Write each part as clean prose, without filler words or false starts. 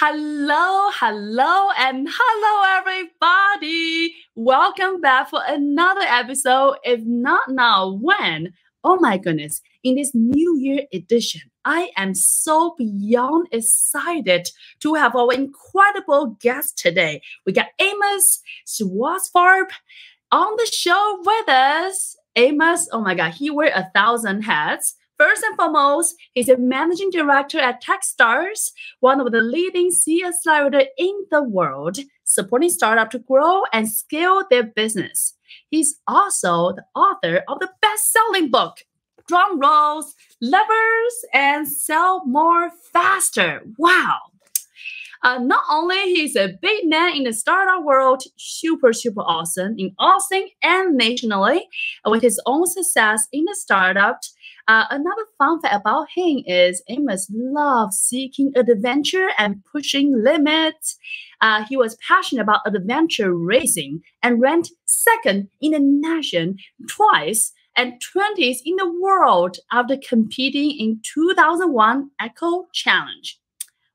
And hello, everybody. Welcome back for another episode. If not now, when? Oh my goodness. In this New Year edition, I am so beyond excited to have our incredible guest today. We got Amos Schwartzfarb on the show with us. Amos, oh my God, he wears 1,000 hats. First and foremost, he's a managing director at Techstars, one of the leading CS writers in the world, supporting startups to grow and scale their business. He's also the author of the best-selling book, Drum Rolls, Levers, and Sell More Faster. Wow. Not only he's a big man in the startup world, super awesome in Austin and nationally, with his own success in the startup. Another fun fact about him is Amos loves seeking adventure and pushing limits. He was passionate about adventure racing and ranked second in the nation twice and 20th in the world after competing in 2001 Echo Challenge.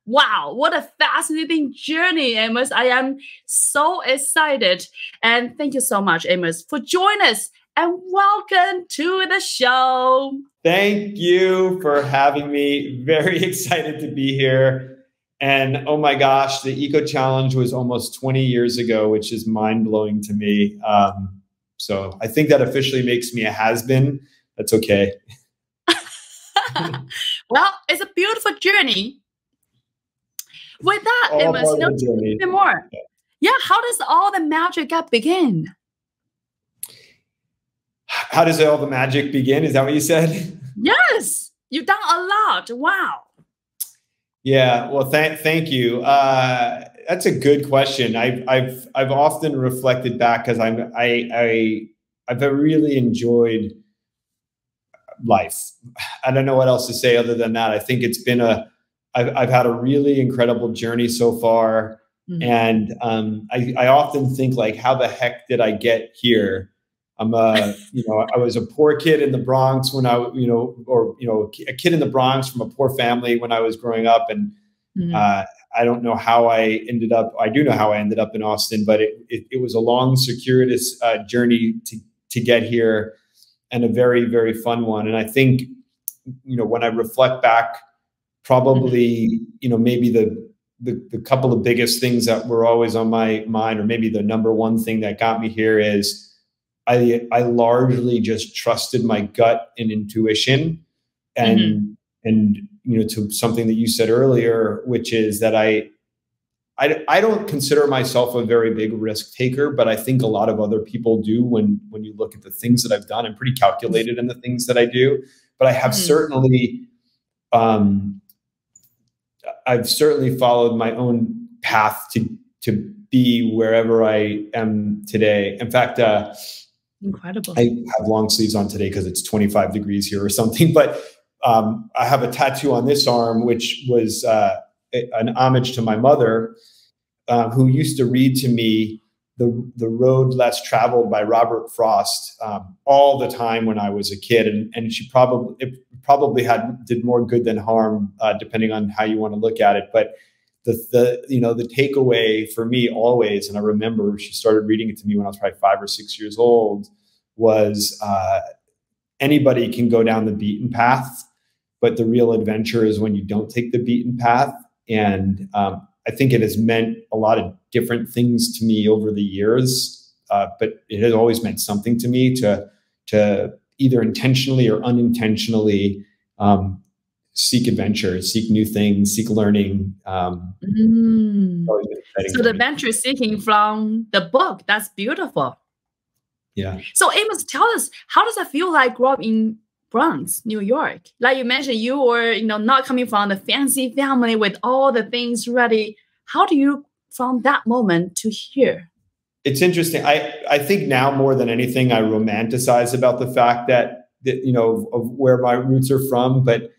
Wow, what a fascinating journey, Amos. I am so excited. And thank you so much, Amos, for joining us. And welcome to the show. Thank you for having me. Very excited to be here. And oh my gosh, the Eco Challenge was almost 20 years ago, which is mind-blowing to me. So I think that officially makes me a has-been. That's okay. Well, it's a beautiful journey. With that, Amos, a bit more. Yeah, how does all the magic begin? How does all the magic begin? Is that what you said? Yes, you've done a lot. Wow. Yeah. Well, thank you. That's a good question. I've often reflected back because I've really enjoyed life. I don't know what else to say other than that. I think it's been I've had a really incredible journey so far. Mm-hmm. And I often think, like, how the heck did I get here? I was a poor kid in the Bronx when a kid in the Bronx from a poor family when I was growing up. And mm-hmm. I don't know how I ended up, I do know how I ended up in Austin, but it was a long, circuitous journey to get here, and a very, very fun one. And I think, when I reflect back, probably, maybe the couple of biggest things that were always on my mind, or maybe the number one thing that got me here, is I largely just trusted my gut and intuition, and to something that you said earlier, which is that I don't consider myself a very big risk taker, but I think a lot of other people do. When you look at the things that I've done, I'm pretty calculated in the things that I do, but I have certainly I've certainly followed my own path to be wherever I am today. In fact, incredible. I have long sleeves on today because it's 25 degrees here or something. But I have a tattoo on this arm, which was an homage to my mother, who used to read to me The Road Less Traveled by Robert Frost all the time when I was a kid. And it probably did more good than harm, depending on how you want to look at it. But the takeaway for me always, and I remember she started reading it to me when I was probably 5 or 6 years old, was anybody can go down the beaten path, but the real adventure is when you don't take the beaten path. And I think it has meant a lot of different things to me over the years, but it has always meant something to me to either intentionally or unintentionally seek adventure, seek new things, seek learning. So the adventure seeking from the book, that's beautiful. Yeah. So Amos, tell us, how does it feel like growing up in Bronx, New York? Like you mentioned, you were, not coming from the fancy family with all the things ready. How do you, from that moment to here? It's interesting. I think now more than anything, I romanticize about the fact that of where my roots are from, but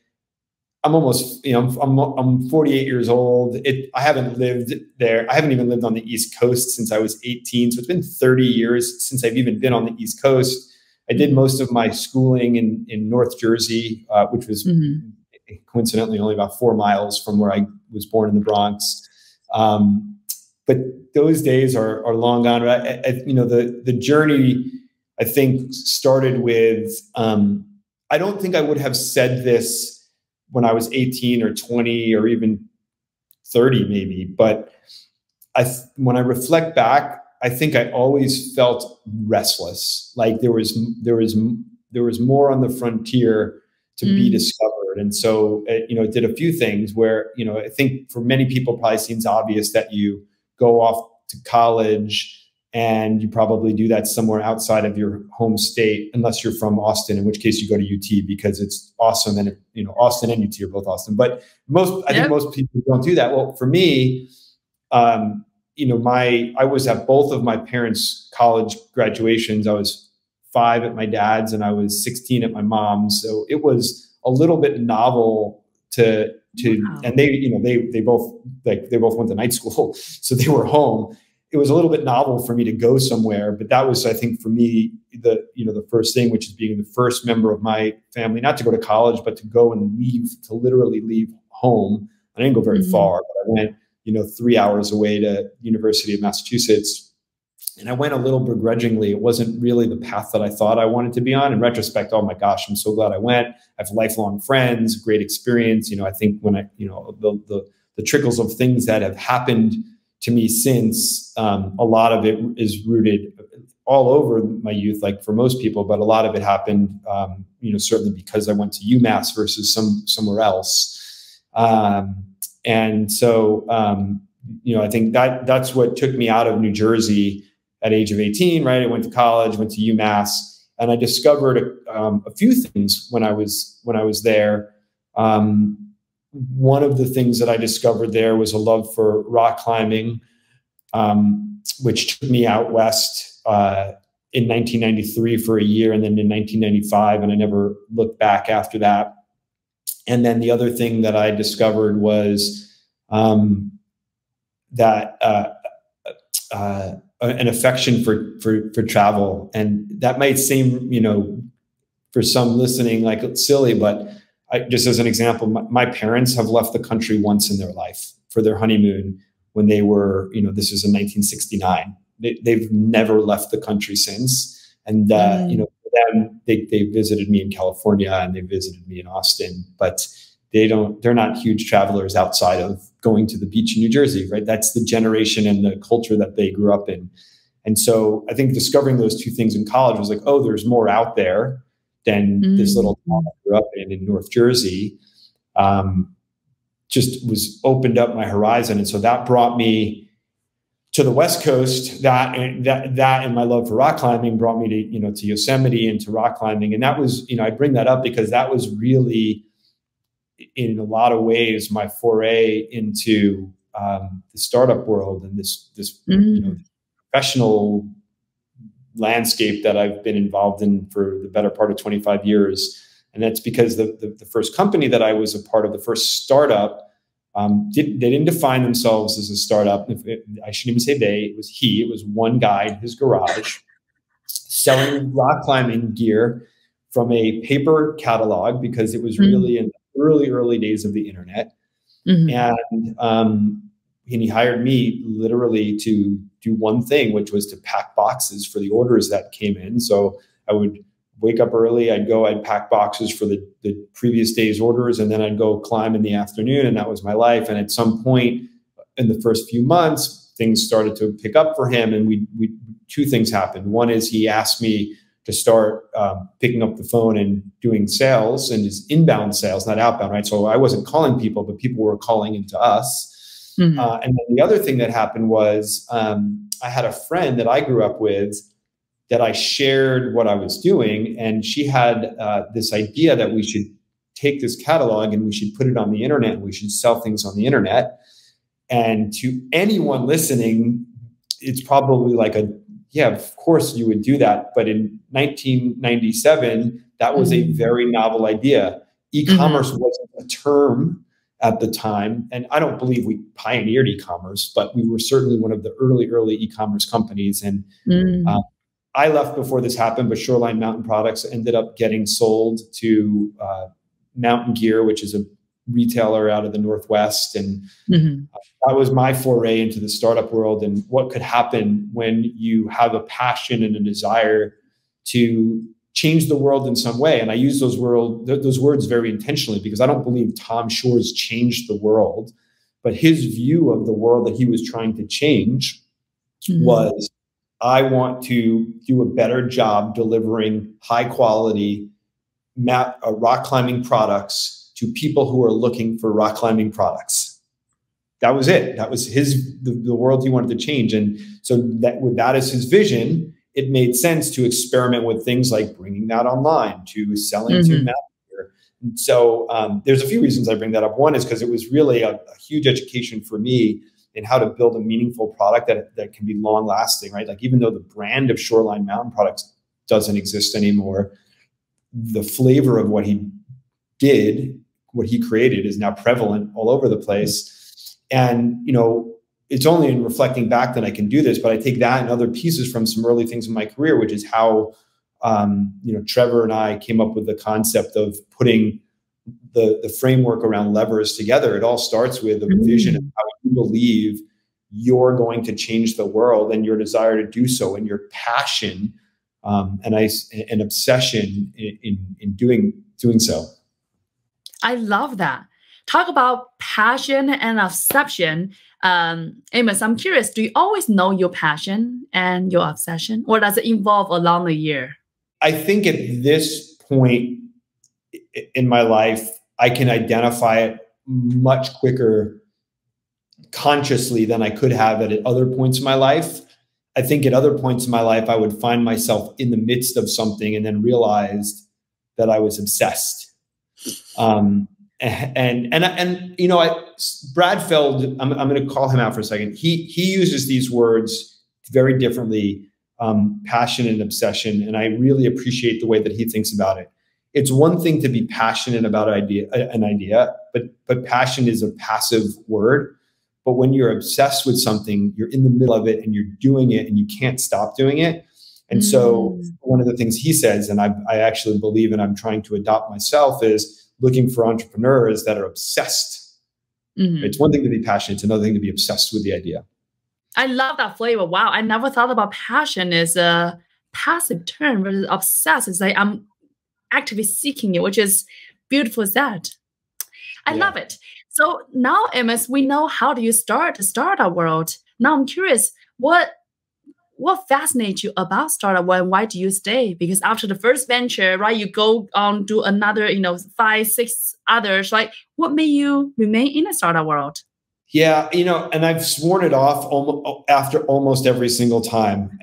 I'm almost, I'm 48 years old. I haven't lived there. I haven't even lived on the East Coast since I was 18. So it's been 30 years since I've even been on the East Coast. I did most of my schooling in North Jersey, which was coincidentally only about 4 miles from where I was born in the Bronx. But those days are long gone. The journey, I think, started with, I don't think I would have said this when I was 18 or 20 or even 30 maybe, but when I reflect back, I think I always felt restless. Like there was more on the frontier to be discovered. And so, it did a few things where, I think for many people probably seems obvious that you go off to college and you probably do that somewhere outside of your home state, unless you're from Austin, in which case you go to UT because it's awesome. And, Austin and UT are both awesome. But I think most people don't do that. Well, for me, I was at both of my parents' college graduations. I was 5 at my dad's and I was 16 at my mom's. So it was a little bit novel to, wow. And they both went to night school, so they were home. It was a little bit novel for me to go somewhere, but that was, I think, for me, the first thing, which is being the first member of my family, not to go to college, but to go and literally leave home. I didn't go very far, but I went, 3 hours away to University of Massachusetts. And I went a little begrudgingly. It wasn't really the path that I thought I wanted to be on. In retrospect, oh my gosh, I'm so glad I went. I have lifelong friends, great experience. I think when the trickles of things that have happened to me since, a lot of it is rooted all over my youth, like for most people, but a lot of it happened, certainly because I went to UMass versus somewhere else. And so, I think that's what took me out of New Jersey at age of 18, right? I went to college, went to UMass, and I discovered a few things when I was there. One of the things that I discovered there was a love for rock climbing, which took me out west in 1993 for a year, and then in 1995, and I never looked back after that. And then the other thing that I discovered was an affection for travel. And that might seem, for some listening, like it's silly, but just as an example, my parents have left the country once in their life for their honeymoon when they were, this was in 1969. They've never left the country since. And, for them, they visited me in California and they visited me in Austin, but they're not huge travelers outside of going to the beach in New Jersey, right? That's the generation and the culture that they grew up in. And so I think discovering those two things in college was like, oh, there's more out there than this little town I grew up in North Jersey. Just was opened up my horizon. And so that brought me to the West Coast. That and my love for rock climbing brought me to, to Yosemite and to rock climbing. And that was, I bring that up because that was really, in a lot of ways, my foray into the startup world and this professional landscape that I've been involved in for the better part of 25 years. And that's because the first company that I was a part of, the first startup, they didn't define themselves as a startup. I shouldn't even say they, it was he. It was one guy in his garage selling rock climbing gear from a paper catalog because it was really in the early days of the internet. And he hired me literally to do one thing, which was to pack boxes for the orders that came in. So I would wake up early, I'd pack boxes for the previous day's orders, and then I'd go climb in the afternoon, and that was my life. And at some point in the first few months, things started to pick up for him, and two things happened. One is he asked me to start picking up the phone and doing sales, and his inbound sales, not outbound, right? So I wasn't calling people, but people were calling into us. And then the other thing that happened was I had a friend that I grew up with that I shared what I was doing, and she had this idea that we should take this catalog and we should put it on the internet and we should sell things on the internet. And to anyone listening, it's probably like yeah, of course you would do that. But in 1997, that was a very novel idea. E-commerce wasn't a term at the time. And I don't believe we pioneered e-commerce, but we were certainly one of the early e-commerce companies. And I left before this happened, but Shoreline Mountain Products ended up getting sold to Mountain Gear, which is a retailer out of the Northwest. And Mm-hmm. that was my foray into the startup world and what could happen when you have a passion and a desire to change the world in some way. And I use those words very intentionally because I don't believe Tom Shores changed the world, but his view of the world that he was trying to change was, I want to do a better job delivering high quality rock climbing products to people who are looking for rock climbing products. That was it. That was the world he wanted to change. And so that with that as his vision, it made sense to experiment with things like bringing that online, to selling to Master. And so there's a few reasons I bring that up. One is because it was really a huge education for me in how to build a meaningful product that can be long lasting, right? Like even though the brand of Shoreline Mountain Products doesn't exist anymore, the flavor of what he did, what he created, is now prevalent all over the place. And, it's only in reflecting back that I can do this, but I take that and other pieces from some early things in my career, which is how, Trevor and I came up with the concept of putting the framework around levers together. It all starts with a vision of how you believe you're going to change the world and your desire to do so and your passion and obsession in doing so. I love that. Talk about passion and obsession. Amos, I'm curious, do you always know your passion and your obsession, or does it evolve along the year? I think at this point in my life, I can identify it much quicker consciously than I could have at other points in my life. I think at other points in my life, I would find myself in the midst of something and then realized that I was obsessed. Brad Feld, I'm going to call him out for a second. He uses these words very differently, passion and obsession. And I really appreciate the way that he thinks about it. It's one thing to be passionate about an idea, but passion is a passive word. But when you're obsessed with something, you're in the middle of it and you're doing it and you can't stop doing it. And so one of the things he says, and I actually believe, and I'm trying to adopt myself, is looking for entrepreneurs that are obsessed. It's one thing to be passionate. It's another thing to be obsessed with the idea. I love that flavor. Wow. I never thought about passion as a passive term, versus obsessed is like I'm actively seeking it, which is beautiful as that. I love it. So now, Amos, we know how do you start the startup world. Now I'm curious, what fascinates you about startup and why do you stay? Because after the first venture, right, you go on do another, 5, 6 others. Like, what made you remain in the startup world? Yeah, and I've sworn it off after almost every single time,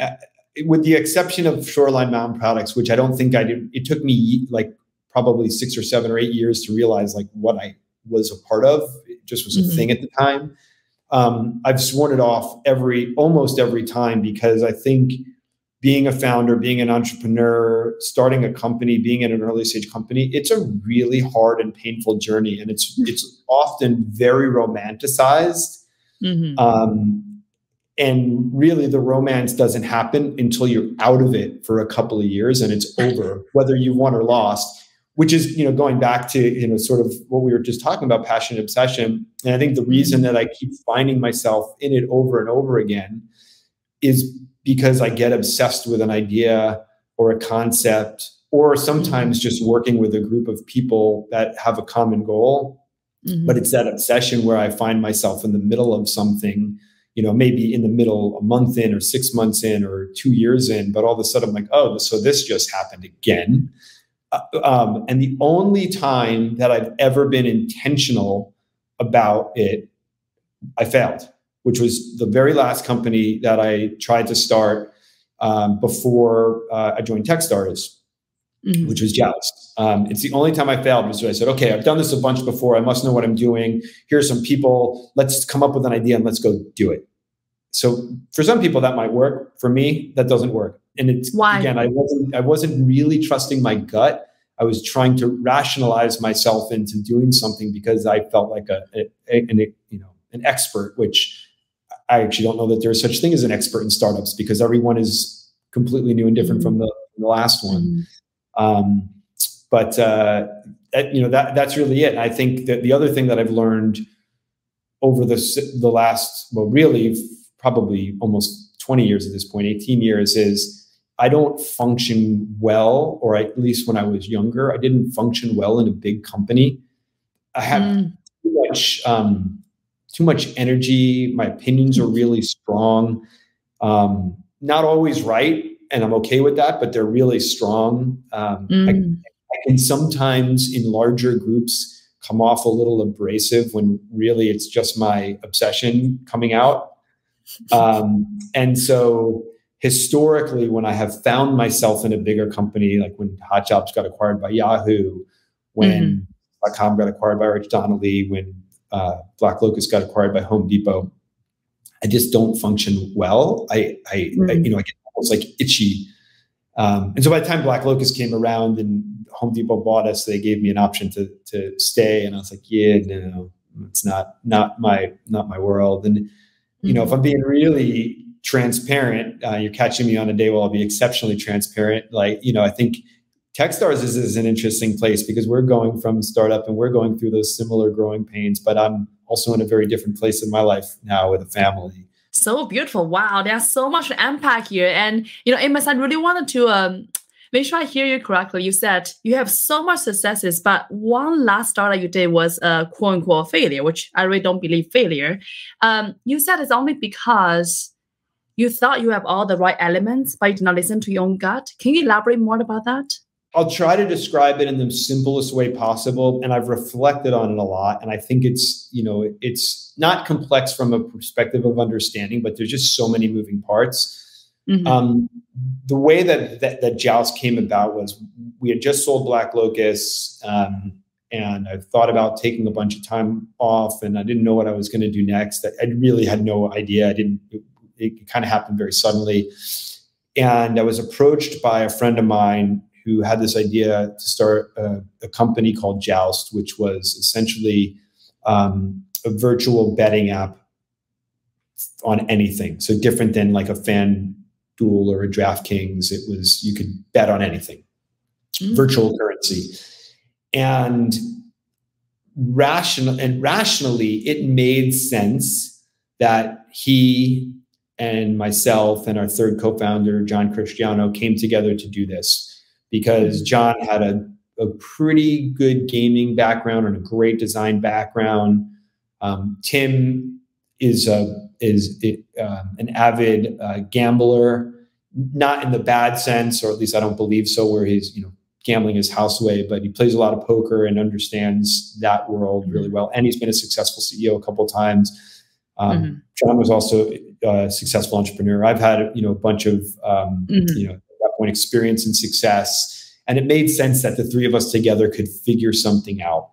with the exception of Shoreline Mountain Products, which I don't think I did. It took me like probably 6 or 7 or 8 years to realize like what I was a part of. It just was a thing at the time. I've sworn it off almost every time because I think being a founder, being an entrepreneur, starting a company, being in an early stage company, it's a really hard and painful journey. And it's often very romanticized. And really the romance doesn't happen until you're out of it for a couple of years and it's over, whether you won or lost. Which is, going back to, sort of what we were just talking about, passion and obsession. And I think the reason that I keep finding myself in it over and over again is because I get obsessed with an idea or a concept, or sometimes just working with a group of people that have a common goal. But it's that obsession where I find myself in the middle of something, maybe in the middle, a month in or 6 months in or 2 years in, but all of a sudden I'm like, oh, so this just happened again. And the only time that I've ever been intentional about it, I failed, which was the very last company that I tried to start before I joined Techstars, which was Joust. It's the only time I failed was when I said, okay, I've done this a bunch before. I must know what I'm doing. Here's some people. Let's come up with an idea and let's go do it. So for some people that might work. For me, that doesn't work. And it's why, again, I wasn't really trusting my gut. I was trying to rationalize myself into doing something because I felt like an expert, which I actually don't know that there's such thing as an expert in startups because everyone is completely new and different from the last one. But that's really it. And I think that the other thing that I've learned over the last, well, really probably almost 20 years at this point, 18 years, is I don't function well, or at least when I was younger, I didn't function well in a big company. I have too much energy. My opinions are really strong. Not always right, and I'm okay with that, but they're really strong. I can sometimes in larger groups come off a little abrasive when really it's just my obsession coming out. And so historically, when I have found myself in a bigger company, like when Hot Jobs got acquired by Yahoo, when .com got acquired by Rich Donnelly, when Black Locust got acquired by Home Depot, I just don't function well. I get almost like itchy. And so by the time Black Locust came around and Home Depot bought us, they gave me an option to stay. And I was like, yeah, no, it's not my world. And, if I'm being really transparent, you're catching me on a day where I'll be exceptionally transparent. I think Techstars is an interesting place because we're going from startup and we're going through those similar growing pains, but I'm also in a very different place in my life now with a family. So beautiful. Wow. There's so much to unpack here. And, Amos, I really wanted to make sure I hear you correctly. You said you have so much successes, but one last startup you did was a quote unquote failure, which I really don't believe failure. You said it's only because you thought you have all the right elements, but you did not listen to your own gut. Can you elaborate more about that? I'll try to describe it in the simplest way possible. And I've reflected on it a lot. And I think it's not complex from a perspective of understanding, but there's just so many moving parts. The way that Joust came about was we had just sold Black Locust, and I thought about taking a bunch of time off, and I didn't know what I was going to do next. I really had no idea. It kind of happened very suddenly. And I was approached by a friend of mine who had this idea to start a company called Joust, which was essentially a virtual betting app on anything. So different than like a FanDuel or a DraftKings. It was, you could bet on anything, virtual currency. And rationally, it made sense that he and myself and our third co-founder, John Cristiano, came together to do this. Because John had a pretty good gaming background and a great design background. Tim is an avid gambler, not in the bad sense, or at least I don't believe so, where he's gambling his house away, but he plays a lot of poker and understands that world really well. And he's been a successful CEO a couple of times. John was also a successful entrepreneur. I've had a bunch of experience and success, and it made sense that the three of us together could figure something out.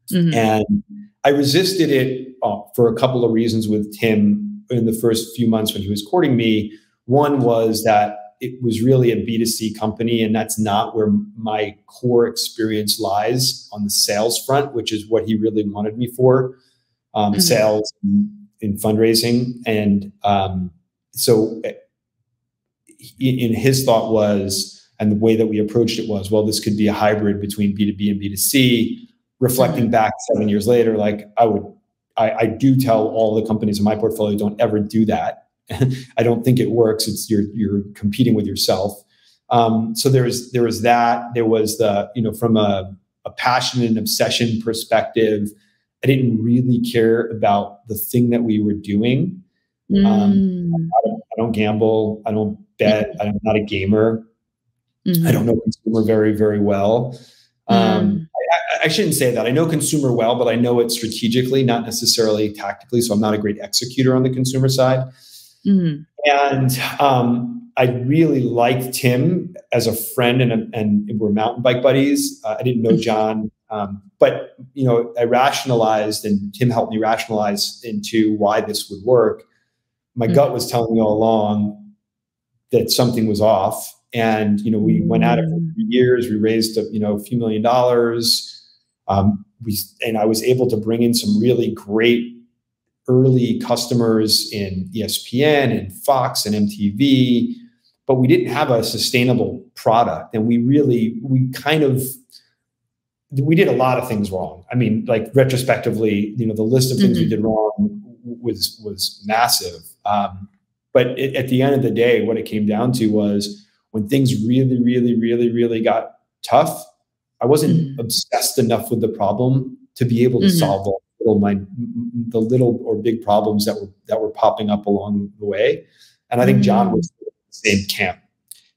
And I resisted it for a couple of reasons with Tim in the first few months when he was courting me. One was that it was really a B2C company, and that's not where my core experience lies on the sales front, which is what he really wanted me for, sales and fundraising. And so in his thought was, and the way that we approached it was, well, this could be a hybrid between B2B and B2C. Reflecting back 7 years later, like I do tell all the companies in my portfolio, don't ever do that. I don't think it works. It's you're competing with yourself. So there was that. There was the, from a passion and obsession perspective, I didn't really care about the thing that we were doing. I don't gamble. I don't bet. I'm not a gamer. I don't know consumer very, very well. I shouldn't say that. I know consumer well, but I know it strategically, not necessarily tactically. So I'm not a great executor on the consumer side. And I really liked Tim as a friend, and we're mountain bike buddies. I didn't know John, but I rationalized, and Tim helped me rationalize into why this would work. My gut was telling me all along that something was off. And, we went at it for 3 years. We raised, a few $1 million. And I was able to bring in some really great early customers in ESPN and Fox and MTV, but we didn't have a sustainable product. And we kind of we did a lot of things wrong. I mean, like retrospectively, you know, the list of things we did wrong was massive. But at the end of the day, what it came down to was when things really got tough, I wasn't obsessed enough with the problem to be able to solve the little or big problems that were popping up along the way. And I think John was in the same camp.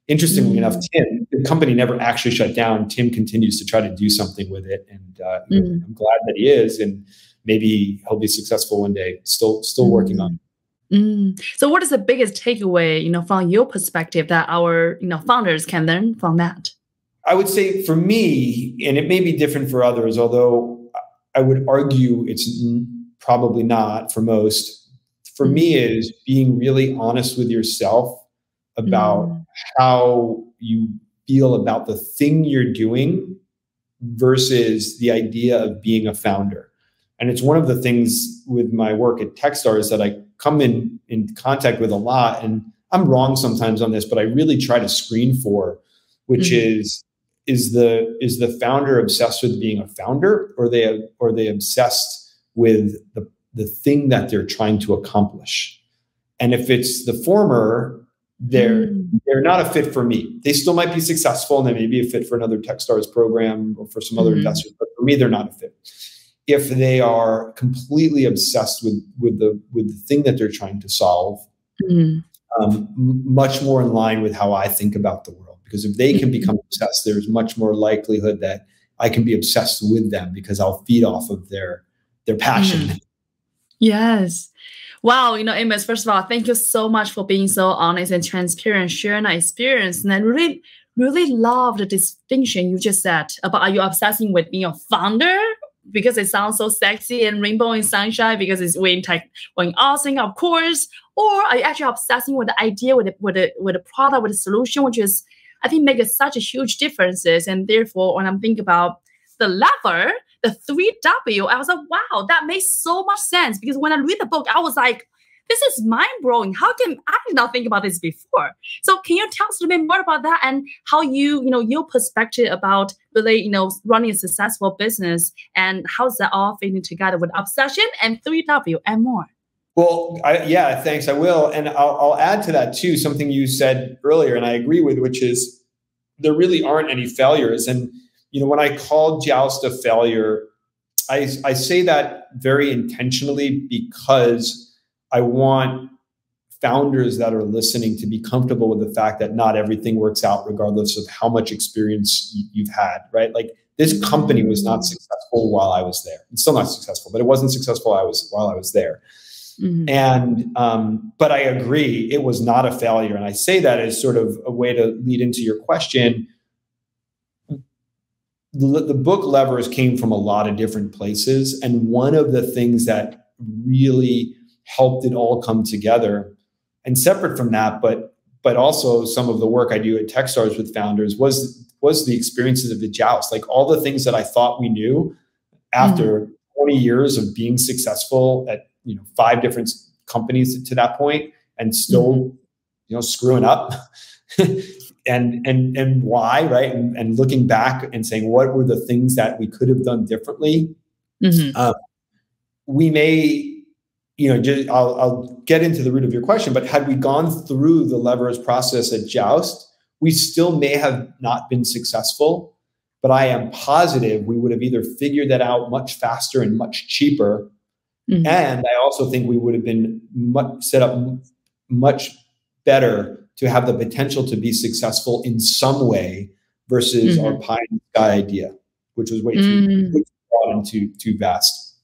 Interestingly enough, Tim, the company never actually shut down. Tim continues to try to do something with it. And I'm glad that he is. And maybe he'll be successful one day. Still working on it. So what is the biggest takeaway, you know, from your perspective that our, you know, founders can learn from that? I would say for me, and it may be different for others, although I would argue it's probably not for most, for me is being really honest with yourself about how you feel about the thing you're doing versus the idea of being a founder. And it's one of the things with my work at Techstars that I come in contact with a lot. And I'm wrong sometimes on this, but I really try to screen for, which is the founder obsessed with being a founder, or they obsessed with the thing that they're trying to accomplish? And if it's the former, they're not a fit for me. They still might be successful, and they may be a fit for another Techstars program or for some other investors, but for me, they're not a fit. If they are completely obsessed with the thing that they're trying to solve, much more in line with how I think about the world. Because if they can become obsessed, there's much more likelihood that I can be obsessed with them because I'll feed off of their passion. Yes. Wow. You know, Amos, first of all, thank you so much for being so honest and transparent, sharing our experience. And I really love the distinction you just said about, are you obsessing with being a founder because it sounds so sexy and rainbow and sunshine because it's way awesome, of course, or are you actually obsessing with the idea, with the product, with the solution, which is, I think, makes such a huge differences. And therefore, when I'm thinking about the lever, the 3W, I was like, wow, that makes so much sense. Because when I read the book, I was like, this is mind-blowing. How can I did not think about this before? So can you tell us a little bit more about that and how your perspective about really, running a successful business and how's that all fitting together with obsession and 3W and more? Well, thanks. I will. And I'll add to that too, something you said earlier, and I agree with, which is there really aren't any failures. And, when I call Joust a failure, I say that very intentionally because I want founders that are listening to be comfortable with the fact that not everything works out regardless of how much experience you've had, right? Like this company was not successful while I was there. It's still not successful, but it wasn't successful while I was there. And, but I agree, it was not a failure. And I say that as sort of a way to lead into your question. The book Levers came from a lot of different places. And one of the things that really helped it all come together, and separate from that, but also some of the work I do at Techstars with founders was the experiences of the Joust. Like all the things that I thought we knew after 20 years of being successful at 5 different companies to that point, and still screwing up and why, right? And looking back and saying, what were the things that we could have done differently? We may, I'll get into the root of your question, but had we gone through the Levers process at Joust, we still may have not been successful, but I am positive we would have either figured that out much faster and much cheaper. And I also think we would have been set up much better to have the potential to be successful in some way versus our pie in the sky idea, which was way too broad and too vast.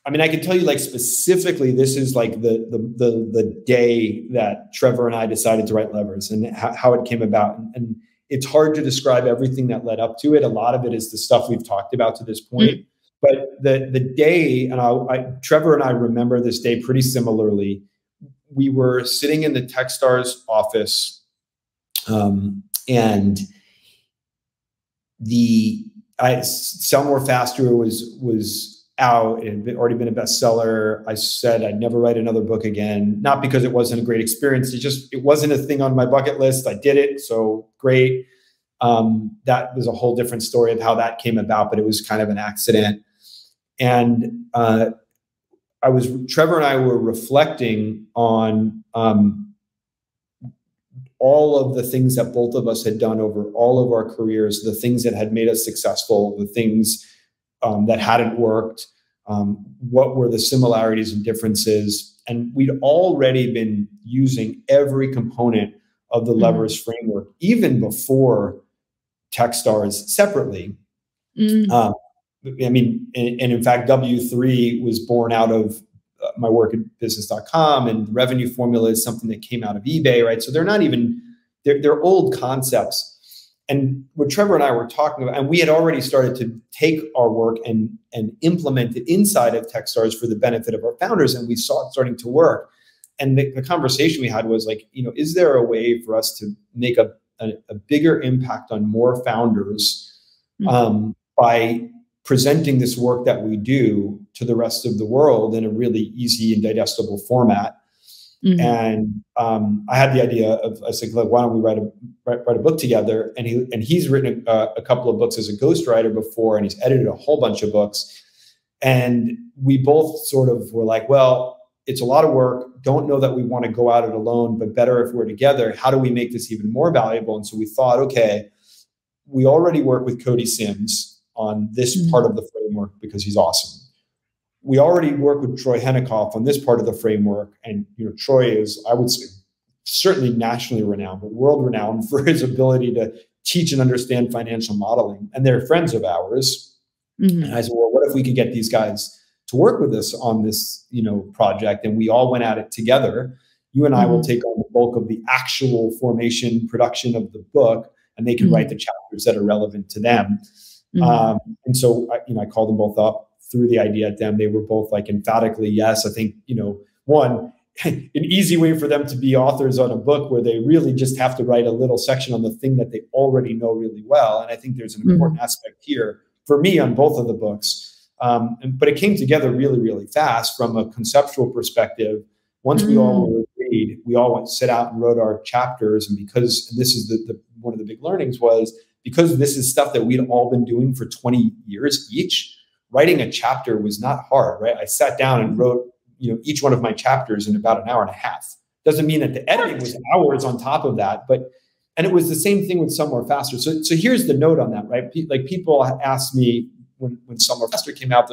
I mean, I can tell you like specifically, this is like the day that Trevor and I decided to write Levers and how it came about. And it's hard to describe everything that led up to it. A lot of it is the stuff we've talked about to this point. But the day, and Trevor and I remember this day pretty similarly. We were sitting in the Techstars office, and Sell More Faster was out. It had already been a bestseller. I said I'd never write another book again, not because it wasn't a great experience. It wasn't a thing on my bucket list. I did it, so great. That was a whole different story of how that came about, but it was kind of an accident. And Trevor and I were reflecting on all of the things that both of us had done over all of our careers, the things that had made us successful, the things that hadn't worked, what were the similarities and differences. And we'd already been using every component of the levers framework, even before Techstars separately. I mean, and in fact, W3 was born out of my work at business.com, and the revenue formula is something that came out of eBay, right? So they're not even, they're old concepts. And what Trevor and I were talking about, and we had already started to take our work and implement it inside of Techstars for the benefit of our founders, and we saw it starting to work. And the conversation we had was like, is there a way for us to make a bigger impact on more founders by presenting this work that we do to the rest of the world in a really easy and digestible format? And I had the idea of, I said, look, why don't we write a book together? And he's written a couple of books as a ghostwriter before, and he's edited a whole bunch of books. And we both sort of were like, well, it's a lot of work. Don't know that we want to go at it alone, but better if we're together. How do we make this even more valuable? And so we thought, okay, we already work with Cody Sims on this part of the framework because he's awesome. We already work with Troy Hennicoff on this part of the framework. And Troy is, I would say, certainly nationally renowned, but world renowned for his ability to teach and understand financial modeling. And they're friends of ours. And I said, well, what if we could get these guys to work with us on this, project? And we all went at it together. You and I will take on the bulk of the actual formation, production of the book, and they can write the chapters that are relevant to them. And so, I called them both up, threw the idea at them. They were both like emphatically yes. I think, one, an easy way for them to be authors on a book where they really just have to write a little section on the thing that they already know really well. And I think there's an important aspect here for me on both of the books. But it came together really, really fast from a conceptual perspective. Once we all were agreed, we all went sit out and wrote our chapters. And because, and this is one of the big learnings was, because this is stuff that we'd all been doing for 20 years each, writing a chapter was not hard, right? I sat down and wrote, each one of my chapters in about an hour and a half. Doesn't mean that the editing was hours on top of that, and it was the same thing with Somewhere Faster. So here's the note on that, right? Like people asked me when Somewhere Faster came out,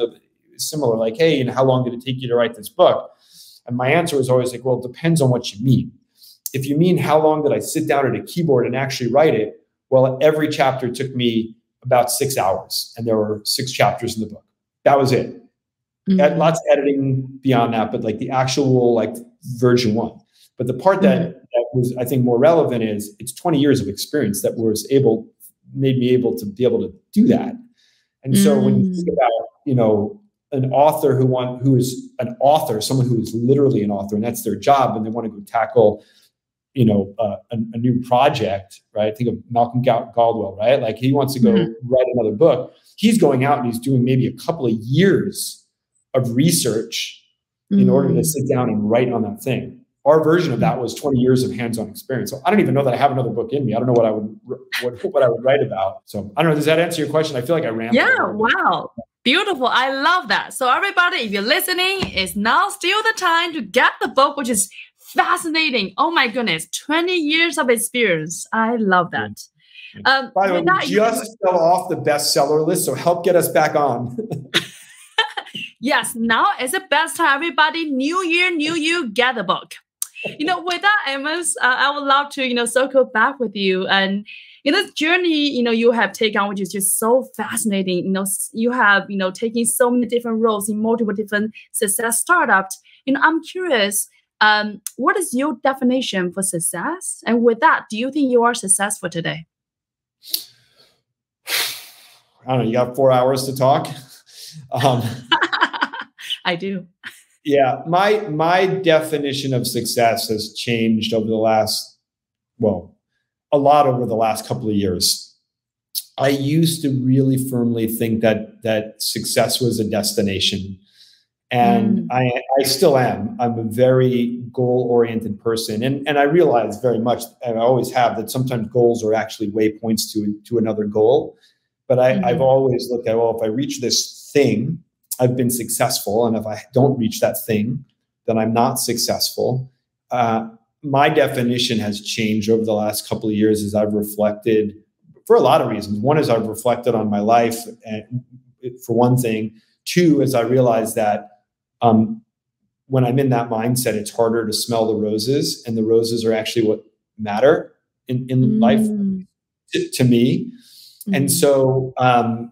similar, like, hey, how long did it take you to write this book? And my answer was always like, well, it depends on what you mean. If you mean how long did I sit down at a keyboard and actually write it? Well, every chapter took me about 6 hours, and there were 6 chapters in the book. That was it. Lots of editing beyond that, but like the actual version 1. But the part that was, I think, more relevant is it's 20 years of experience that made me able to do that. And so when you think about, an author who is an author, someone who is literally an author, and that's their job, and they want to go tackle a new project, right? Think of Malcolm Gladwell, right? Like he wants to go write another book. He's going out and he's doing maybe a couple of years of research in order to sit down and write on that thing. Our version of that was 20 years of hands-on experience. So I don't even know that I have another book in me. I don't know what I would write about. So I don't know. Does that answer your question? I feel like I rambled. Yeah. Wow. Beautiful. I love that. So everybody, if you're listening, it's now still the time to get the book, which is fascinating. Oh my goodness. 20 years of experience. I love that. By the way, we just fell off the bestseller list, so help get us back on. Yes, now is the best time. Everybody, new year, new you, get the book. With that, Amos, I would love to, circle back with you. And in this journey, you have taken on, which is just so fascinating. You have, taken so many different roles in multiple different success startups. I'm curious, what is your definition for success? And with that, do you think you are successful today? I don't know. You got 4 hours to talk. I do. Yeah, my definition of success has changed over the last, a lot over the last couple of years. I used to really firmly think that success was a destination, And I still am. I'm a very goal-oriented person. And I realize very much, and I always have, that sometimes goals are actually waypoints to another goal. But I've always looked at, well, if I reach this thing, I've been successful. And if I don't reach that thing, then I'm not successful. My definition has changed over the last couple of years as I've reflected for a lot of reasons. One is I've reflected on my life, and for one thing. Two, as I realized that when I'm in that mindset, it's harder to smell the roses, and the roses are actually what matter in life to me. And so, I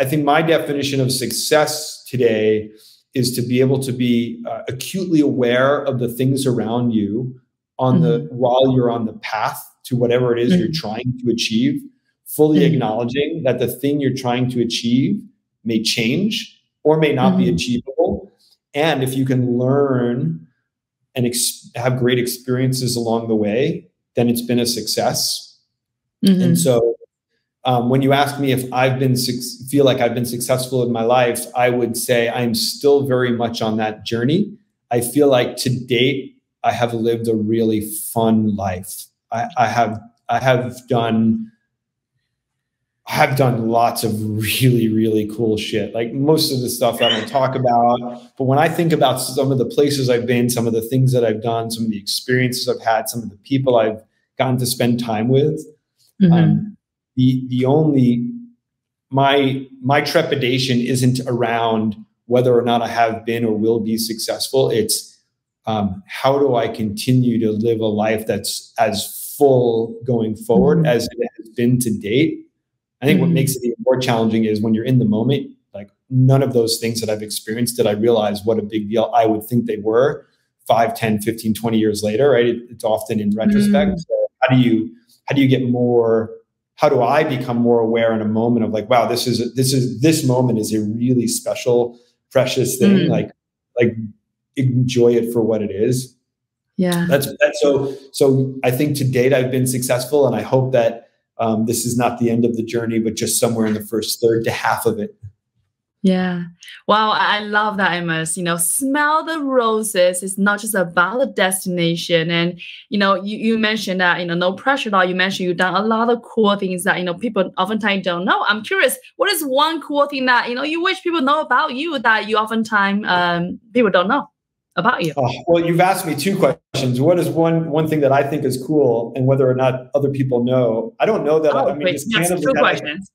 think my definition of success today is to be able to be acutely aware of the things around you while you're on the path to whatever it is you're trying to achieve, fully acknowledging that the thing you're trying to achieve may change or may not be achievable. And if you can learn and have great experiences along the way, then it's been a success. And so when you ask me if feel like I've been successful in my life, I would say I'm still very much on that journey. I feel like to date, I have lived a really fun life. I have done lots of really, really cool shit. Like most of the stuff I don't talk about, but when I think about some of the places I've been, some of the things that I've done, some of the experiences I've had, some of the people I've gotten to spend time with, my trepidation isn't around whether or not I have been or will be successful. It's how do I continue to live a life that's as full going forward as it has been to date. I think what makes it even more challenging is when you're in the moment, like none of those things that I've experienced did I realize what a big deal I would think they were 5, 10, 15, 20 years later, right? It's often in retrospect. So how do you get more, how do I become more aware in a moment of like, wow, this moment is a really special, precious thing. Like enjoy it for what it is. Yeah. That's so I think to date I've been successful, and I hope that this is not the end of the journey, but just somewhere in the first third to half of it. Yeah. Wow. I love that, Amos. Smell the roses is not just about the destination. And, you mentioned that, no pressure at all. You mentioned you've done a lot of cool things that, people oftentimes don't know. I'm curious, what is one cool thing that, you wish people know about you that you oftentimes people don't know about you? Well, you've asked me two questions. What is one thing that I think is cool, and whether or not other people know? I don't know that. That's two questions.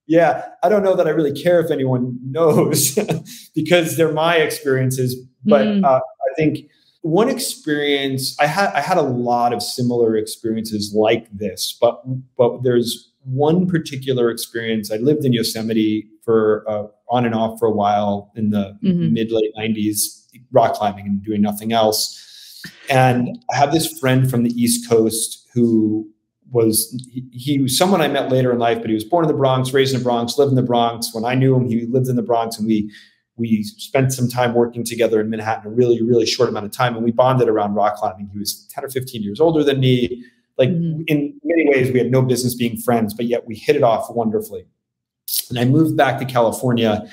Yeah, I don't know that I really care if anyone knows because they're my experiences. But I think one experience, I had a lot of similar experiences like this, but there's one particular experience. I lived in Yosemite for on and off for a while in the mid-late 90s, rock climbing and doing nothing else. And I have this friend from the East Coast who he was someone I met later in life, but he was born in the Bronx, raised in the Bronx, lived in the Bronx. When I knew him, he lived in the Bronx, and we spent some time working together in Manhattan, a really, really short amount of time. And we bonded around rock climbing. He was 10 or 15 years older than me. Like in many ways, we had no business being friends, but yet we hit it off wonderfully. And I moved back to California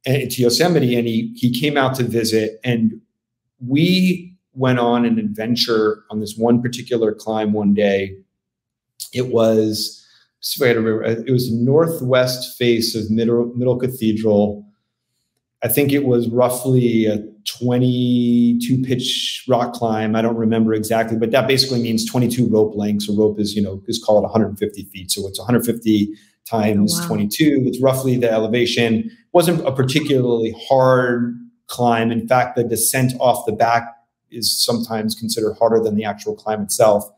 and to Yosemite, and he came out to visit, and we went on an adventure on this one particular climb one day. It was the northwest face of Middle Cathedral. I think it was roughly a 22 pitch rock climb. I don't remember exactly, but that basically means 22 rope lengths. A rope is call it 150 feet. So it's 150 times 22. It's roughly the elevation. It wasn't a particularly hard climb. In fact, the descent off the back is sometimes considered harder than the actual climb itself.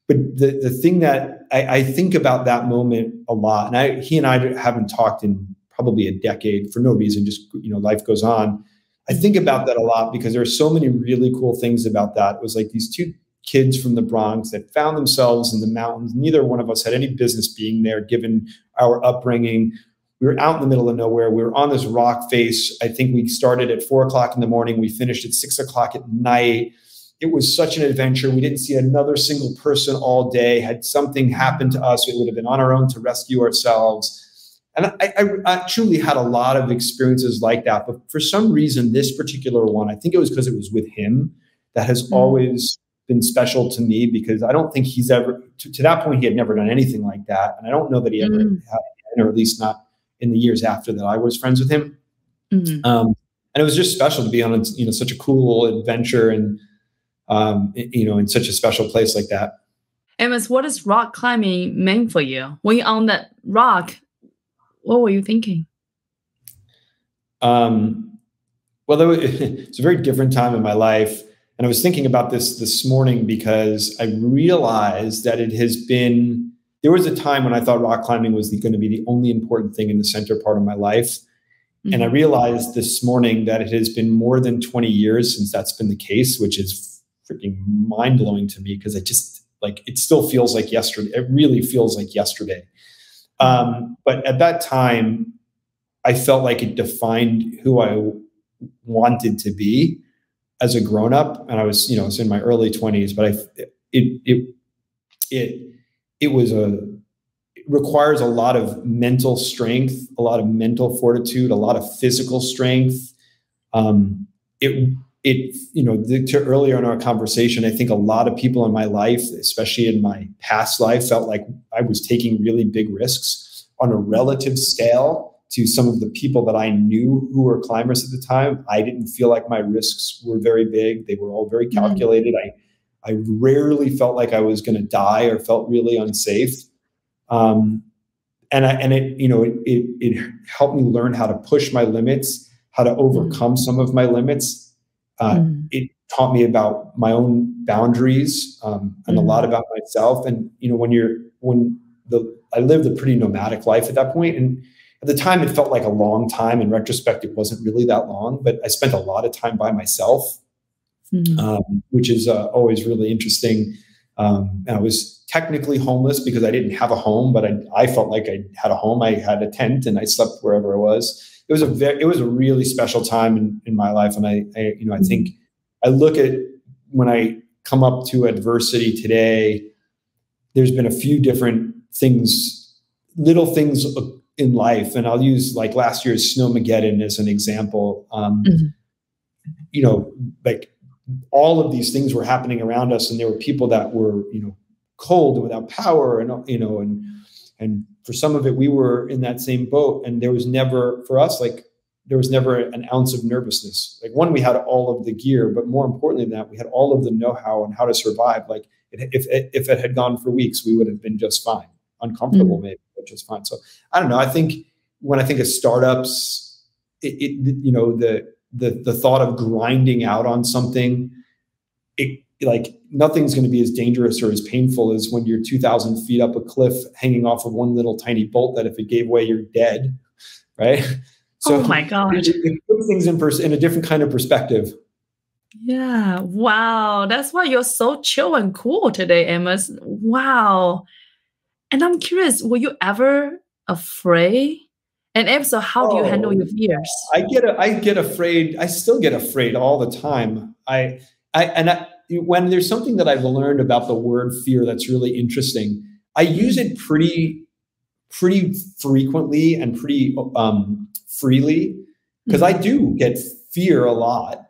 But the thing that I think about that moment a lot, and he and I haven't talked in probably a decade for no reason, just, life goes on. I think about that a lot because there are so many really cool things about that. It was like these two kids from the Bronx that found themselves in the mountains. Neither one of us had any business being there, given our upbringing. We were out in the middle of nowhere. We were on this rock face. I think we started at 4:00 in the morning. We finished at 6:00 at night. It was such an adventure. We didn't see another single person all day. Had something happened to us, we would have been on our own to rescue ourselves. And I truly had a lot of experiences like that. But for some reason, this particular one, I think it was because it was with him, that has always been special to me, because I don't think he's ever, to that point, he had never done anything like that. And I don't know that he ever had, or at least not in the years after that I was friends with him. And it was just special to be on, such a cool adventure, and, in such a special place like that. Amos, what does rock climbing mean for you? When you're on that rock, what were you thinking? Well, it's a very different time in my life. And I was thinking about this morning, because I realized that there was a time when I thought rock climbing was going to be the only important thing in the center part of my life. And I realized this morning that it has been more than 20 years since that's been the case, which is freaking mind blowing to me, because it still feels like yesterday. It really feels like yesterday. But at that time, I felt like it defined who I wanted to be as a grown up. And I was in my early 20s, but it requires a lot of mental strength, a lot of mental fortitude, a lot of physical strength. To earlier in our conversation, I think a lot of people in my life, especially in my past life, felt like I was taking really big risks on a relative scale to some of the people that I knew who were climbers at the time. I didn't feel like my risks were very big. They were all very calculated. I rarely felt like I was going to die or felt really unsafe. It helped me learn how to push my limits, how to overcome some of my limits. It taught me about my own boundaries, and a lot about myself. And, I lived a pretty nomadic life at that point. And at the time, it felt like a long time. In retrospect, it wasn't really that long, but I spent a lot of time by myself, which is always really interesting. And I was technically homeless because I didn't have a home, but I felt like I had a home. I had a tent and I slept wherever I was. It was a really special time in my life. And I think I look at, when I come up to adversity today, there's been a few different things, little things in life. And I'll use like last year's Snowmageddon as an example. Like all of these things were happening around us, and there were people that were, cold and without power, and for some of it, we were in that same boat. And there was never, for us, there was never an ounce of nervousness. Like, one, we had all of the gear, but more importantly than that, we had all of the know-how on how to survive. Like, if it had gone for weeks, we would have been just fine. Uncomfortable, maybe, but just fine. So I don't know. I think when I think of startups, the thought of grinding out on something, nothing's going to be as dangerous or as painful as when you're 2,000 feet up a cliff hanging off of one little tiny bolt that if it gave way, you're dead. Right. So, oh my gosh. It puts things in a different kind of perspective. Yeah. Wow. That's why you're so chill and cool today, Amos. Wow. And I'm curious, were you ever afraid? And if so, how do you handle your fears? I get afraid. I still get afraid all the time. When there's something that I've learned about the word fear that's really interesting, I use it pretty frequently and pretty freely, because I do get fear a lot.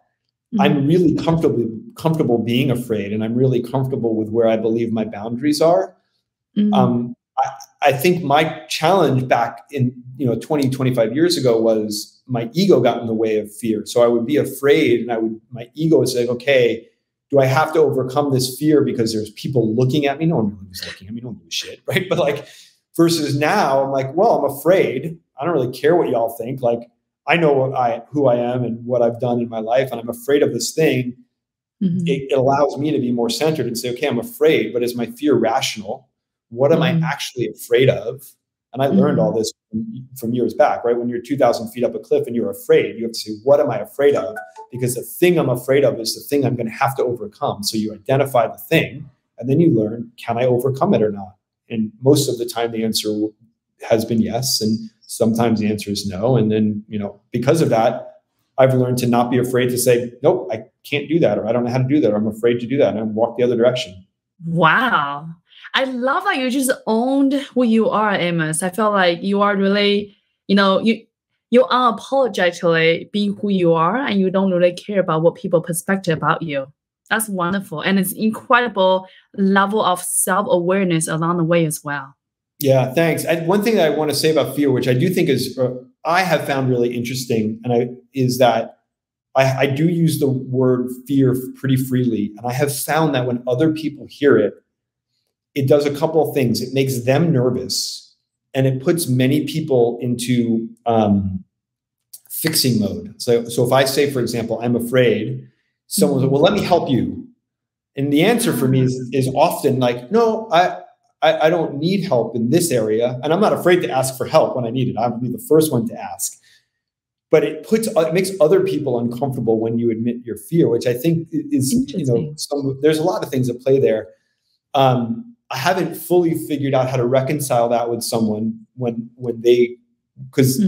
I'm really comfortable being afraid, and I'm really comfortable with where I believe my boundaries are. I think my challenge back in 20, 25 years ago was my ego got in the way of fear. So I would be afraid, and my ego would say, okay, do I have to overcome this fear because there's people looking at me? No one really was looking at me. No one gives a shit, right? But versus now, I'm like, well, I'm afraid. I don't really care what y'all think. Like, I know who I am and what I've done in my life, and I'm afraid of this thing. It allows me to be more centered and say, okay, I'm afraid, but is my fear rational? What am I actually afraid of? And I learned all this from years back, right? When you're 2,000 feet up a cliff and you're afraid, you have to say, what am I afraid of? Because the thing I'm afraid of is the thing I'm going to have to overcome. So you identify the thing, and then you learn, can I overcome it or not? And most of the time the answer has been yes. And sometimes the answer is no. And then, because of that, I've learned to not be afraid to say, nope, I can't do that, or I don't know how to do that, or I'm afraid to do that, and walk the other direction. Wow. I love that you just owned who you are, Amos. I feel like you are really, you unapologetically be who you are, and you don't really care about what people perspective about you. That's wonderful, and it's incredible level of self-awareness along the way as well. Yeah, thanks. One thing that I want to say about fear, which I do think is I have found really interesting, is that I do use the word fear pretty freely, and I have found that when other people hear it, it does a couple of things. It makes them nervous, and it puts many people into fixing mode. So if I say, for example, I'm afraid, someone's like, well, let me help you. And the answer for me is often like, no, I don't need help in this area. And I'm not afraid to ask for help when I need it. I would be the first one to ask. But it makes other people uncomfortable when you admit your fear, which I think is, there's a lot of things at play there. I haven't fully figured out how to reconcile that with someone because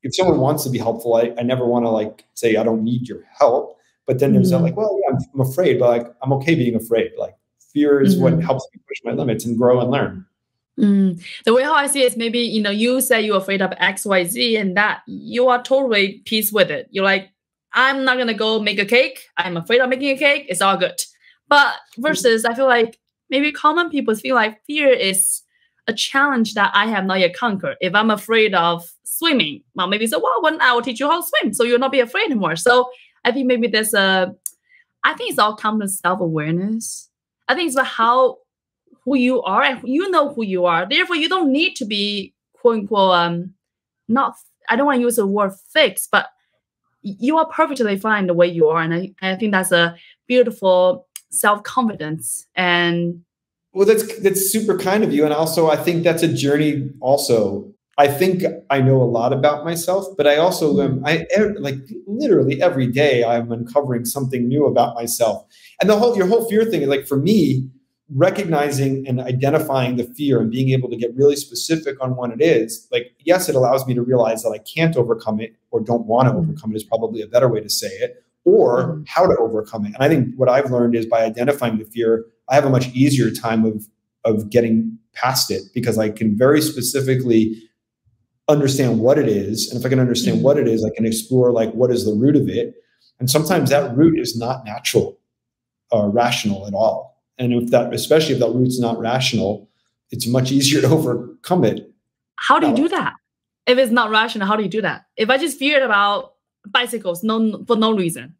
if someone wants to be helpful, I never want to like say, I don't need your help. But then there's that like, well, yeah, I'm afraid, but like, I'm okay being afraid. Like fear is what helps me push my limits and grow and learn. The way how I see it is maybe, you say you're afraid of X, Y, Z, and that you are totally peace with it. You're like, I'm not going to go make a cake. I'm afraid of making a cake. It's all good. But versus, I feel like maybe common people feel like fear is a challenge that I have not yet conquered. If I'm afraid of swimming, well, maybe say, well, one I will teach you how to swim, so you'll not be afraid anymore. So I think maybe I think it's all comes to self-awareness. I think it's about who you are, and you know who you are. Therefore, you don't need to be quote unquote not. I don't want to use the word fixed, but you are perfectly fine the way you are, and I think that's a beautiful self-confidence. And well, that's super kind of you, and also I think that's a journey. Also, I think I know a lot about myself, but I also am. Like literally every day, I'm uncovering something new about myself. And your whole fear thing is like for me. Recognizing and identifying the fear and being able to get really specific on what it is, like, yes, it allows me to realize that I can't overcome it or don't want to overcome it is probably a better way to say it, or how to overcome it. And I think what I've learned is by identifying the fear, I have a much easier time of getting past it because I can very specifically understand what it is. And if I can understand what it is, I can explore like, what is the root of it? And sometimes that root is not natural or rational at all. And especially if that root's not rational, it's much easier to overcome it. How do you do that? If it's not rational, how do you do that? If I just feared about bicycles, for no reason.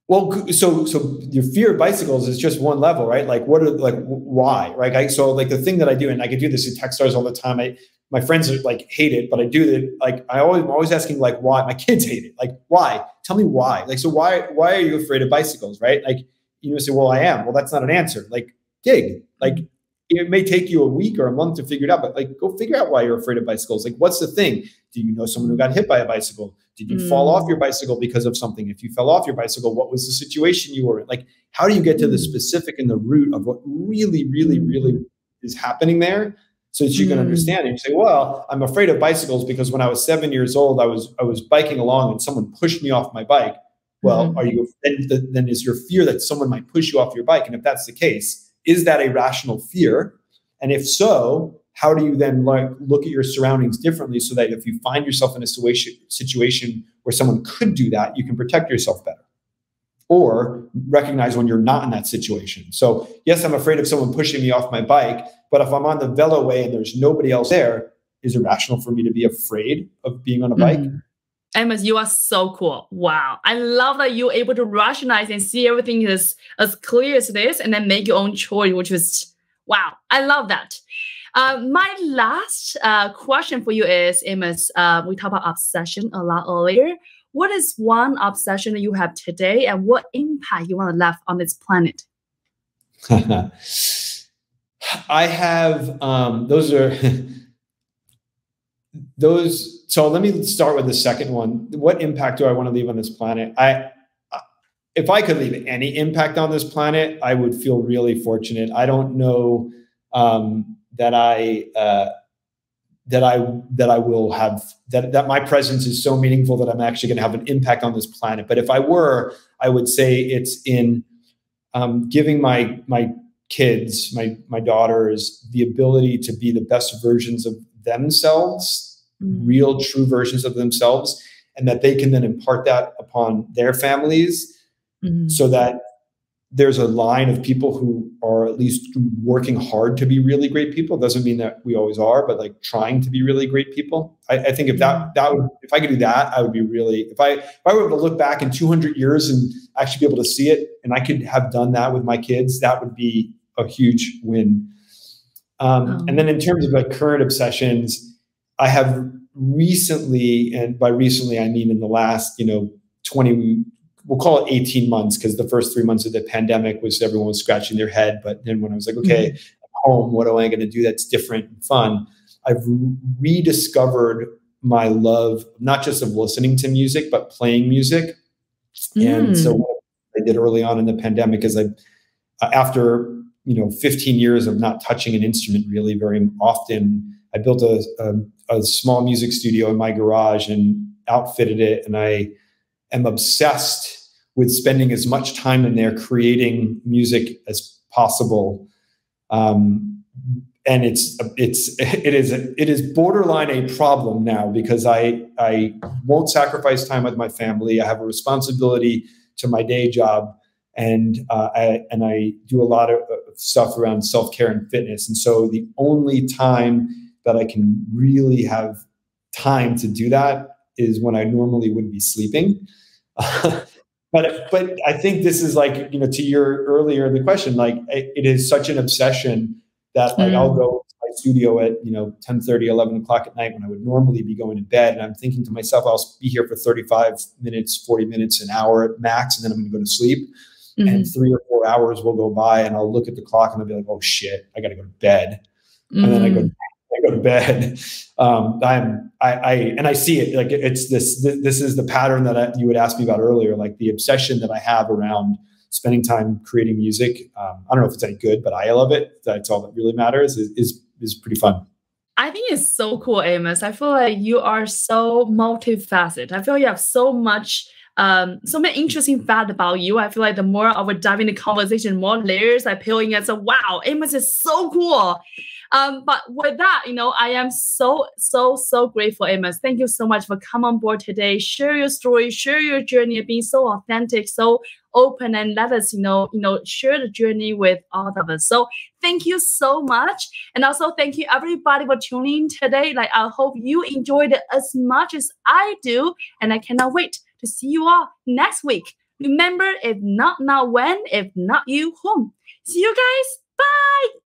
Well, so your fear of bicycles is just one level, right? Like why, right? So like the thing that I do, and I can do this in Techstars all the time. My friends are like hate it, but I do it. Like I'm always asking like why. My kids hate it. Like why? Tell me why. Like so why are you afraid of bicycles, right? Like. You say, well, I am. Well, that's not an answer. Like, dig. Like, it may take you a week or a month to figure it out, but like, go figure out why you're afraid of bicycles. Like, what's the thing? Do you know someone who got hit by a bicycle? Did you fall off your bicycle because of something? If you fell off your bicycle, what was the situation you were in? Like, how do you get to the specific and the root of what really, really, really is happening there so that you can understand it? You say, well, I'm afraid of bicycles because when I was 7 years old, I was biking along and someone pushed me off my bike. Well, then is your fear that someone might push you off your bike? And if that's the case, is that a rational fear? And if so, how do you then look at your surroundings differently so that if you find yourself in a situation where someone could do that, you can protect yourself better? Or recognize when you're not in that situation. So yes, I'm afraid of someone pushing me off my bike, but if I'm on the veloway and there's nobody else there, is it rational for me to be afraid of being on a bike? Amos, you are so cool. Wow. I love that you're able to rationalize and see everything as clear as this and then make your own choice, which is, wow. I love that. My last question for you is, Amos, we talked about obsession a lot earlier. What is one obsession that you have today and what impact you want to leave on this planet? I have, so let me start with the second one. What impact do I want to leave on this planet? If I could leave any impact on this planet, I would feel really fortunate. I don't know that will have that my presence is so meaningful that I'm actually going to have an impact on this planet. But if I were, I would say it's in giving my kids, my daughters, the ability to be the best versions of themselves, real, true versions of themselves, and that they can then impart that upon their families, so that there's a line of people who are at least working hard to be really great people. Doesn't mean that we always are, but like trying to be really great people. I think if that would, if I could do that, I would be really, if I were able to look back in 200 years and actually be able to see it, and I could have done that with my kids, that would be a huge win. And then in terms of like current obsessions, I have recently, and by recently, I mean in the last, 20, we'll call it 18 months, because the first 3 months of the pandemic was everyone was scratching their head. But then when I was like, okay, I'm home, what am I going to do that's different and fun? I've rediscovered my love, not just of listening to music, but playing music. And so what I did early on in the pandemic is after 15 years of not touching an instrument really very often, I built a small music studio in my garage and outfitted it. And I am obsessed with spending as much time in there creating music as possible. And it is borderline a problem now, because I won't sacrifice time with my family. I have a responsibility to my day job, and I do a lot of stuff around self-care and fitness. And so the only time that I can really have time to do that is when I normally would be sleeping. But I think this is like, to your earlier in the question, like it is such an obsession that like I'll go to my studio at 10:30, 11 o'clock at night when I would normally be going to bed, and I'm thinking to myself, I'll be here for 35 minutes, 40 minutes, an hour at max, and then I'm going to go to sleep. And 3 or 4 hours will go by, and I'll look at the clock and I'll be like, oh shit, I got to go to bed. And then I go to bed. And I see it, like it's this is the pattern that you would ask me about earlier, like the obsession that I have around spending time creating music. I don't know if it's any good, but I love it. That's all that really matters. Is pretty fun. I think it's so cool, Amos. I feel like you are so multifaceted. I feel you have so many interesting facts about you. I feel like the more I would dive into conversation, more layers I peel in, and so wow, Amos is so cool. But with that, I am so grateful, Amos. Thank you so much for coming on board today. Share your story, share your journey of being so authentic, so open, and let us, share the journey with all of us. So thank you so much. And also thank you everybody for tuning in today. Like, I hope you enjoyed it as much as I do. And I cannot wait to see you all next week. Remember, if not now, when? If not you, whom? See you guys. Bye.